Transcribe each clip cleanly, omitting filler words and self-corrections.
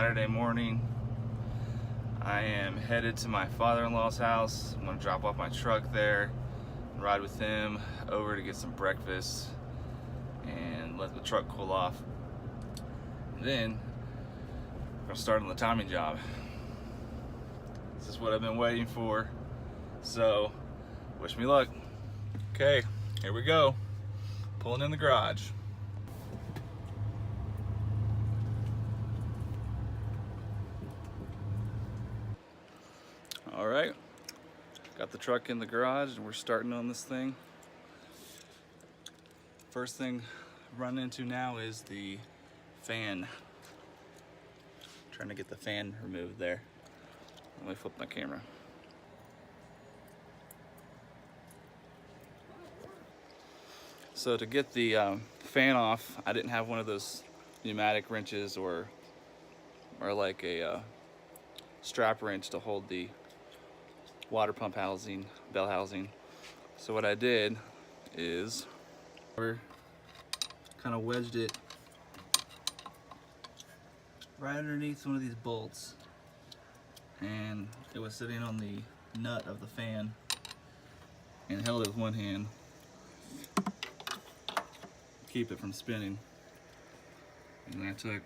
Saturday morning. I am headed to my father-in-law's house. I'm gonna drop off my truck there and ride with him over to get some breakfast and let the truck cool off. And then I'm gonna start on the timing job. This is what I've been waiting for. So wish me luck. Okay, here we go. Pulling in the garage. All right, got the truck in the garage and we're starting on this thing. First thing I run into now is the fan. Trying to get the fan removed there. Let me flip my camera. So to get the fan off, I didn't have one of those pneumatic wrenches or like a strap wrench to hold the water pump housing, bell housing. So what I did is kind of wedged it right underneath one of these bolts, and it was sitting on the nut of the fan, and held it with one hand to keep it from spinning. And then I took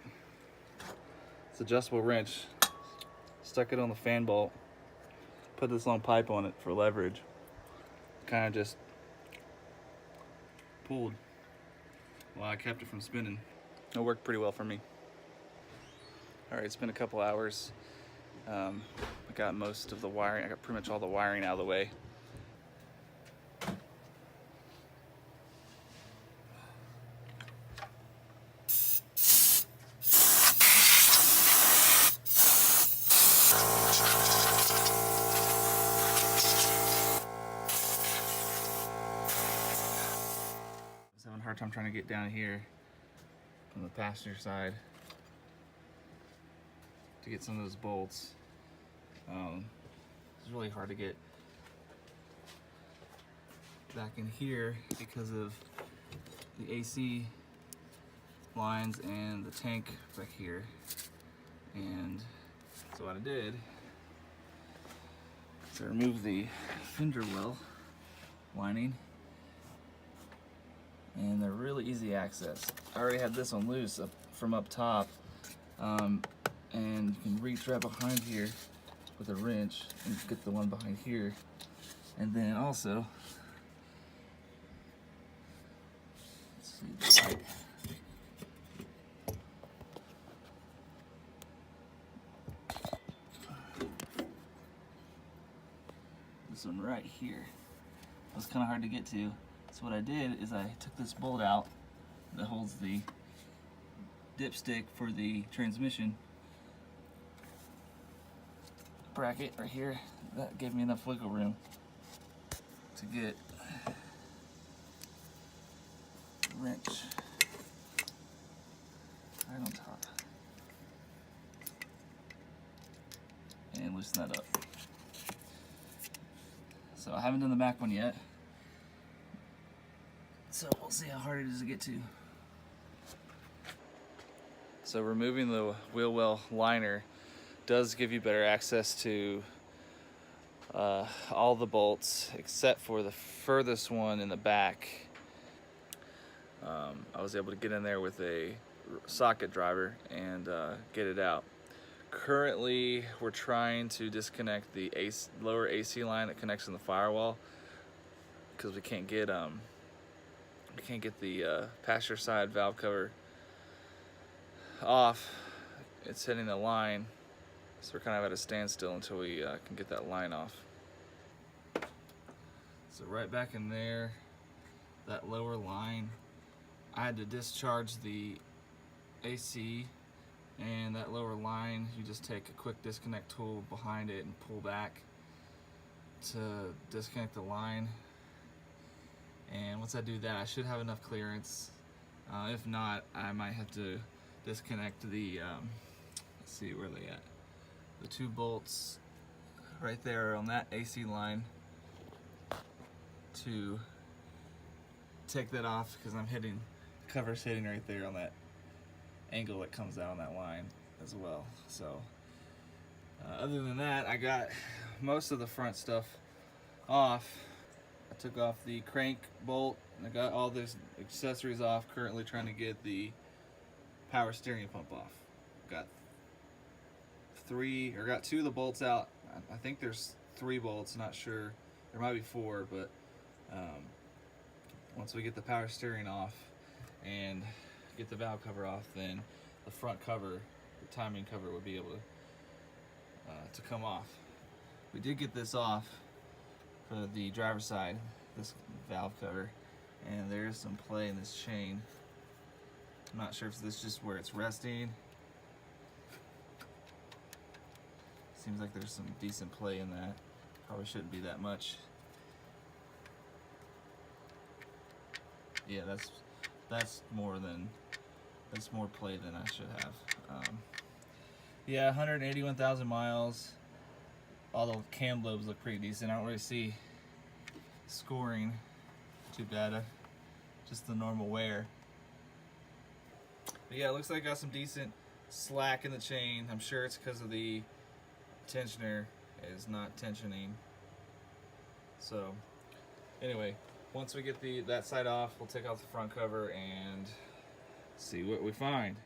this adjustable wrench, stuck it on the fan bolt, put this long pipe on it for leverage, kind of just pulled while I kept it from spinning. It worked pretty well for me. All right, it's been a couple hours. I got most of the wiring, I got pretty much all the wiring out of the way. Having a hard time trying to get down here on the passenger side to get some of those bolts. It's really hard to get back in here because of the AC lines and the tank back here. And so what I did is I removed the fender well lining, and they're really easy access. I already had this one loose from up top, and you can reach right behind here with a wrench and get the one behind here. And then also, let's see the light. This one right here. It was kind of hard to get to. So what I did is I took this bolt out that holds the dipstick for the transmission bracket right here. That gave me enough wiggle room to get the wrench right on top and loosen that up. So I haven't done the back one yet, so we'll see how hard it is to get to. So removing the wheel well liner does give you better access to all the bolts except for the furthest one in the back. I was able to get in there with a socket driver and get it out. Currently we're trying to disconnect the lower AC line that connects in the firewall because we can't get the passenger side valve cover off. It's hitting the line, so we're kind of at a standstill until we can get that line off. So right back in there, that lower line, I had to discharge the AC, and that lower line, you just take a quick disconnect tool behind it and pull back to disconnect the line. And once I do that, I should have enough clearance. If not, I might have to disconnect the, let's see where they at. The two bolts right there on that AC line to take that off, because I'm hitting, the cover's hitting right there on that angle that comes out on that line. as well. So other than that, I got most of the front stuff off. I took off the crank bolt and I got all those accessories off. Currently trying to get the power steering pump off. Got two of the bolts out. I think there's 3 bolts, not sure. There might be 4, but once we get the power steering off and get the valve cover off, then the front cover, the timing cover, would be able to come off. We did get this off for the driver's side, this valve cover, and there is some play in this chain. I'm not sure if this is just where it's resting. Seems like there's some decent play in that. Probably shouldn't be that much. Yeah, that's more play than I should have. Yeah, 181,000 miles. All the cam lobes look pretty decent. I don't really see scoring too bad. Just the normal wear. But yeah, it looks like I got some decent slack in the chain. I'm sure it's because of the tensioner is not tensioning. So anyway, once we get that side off, we'll take off the front cover and see what we find.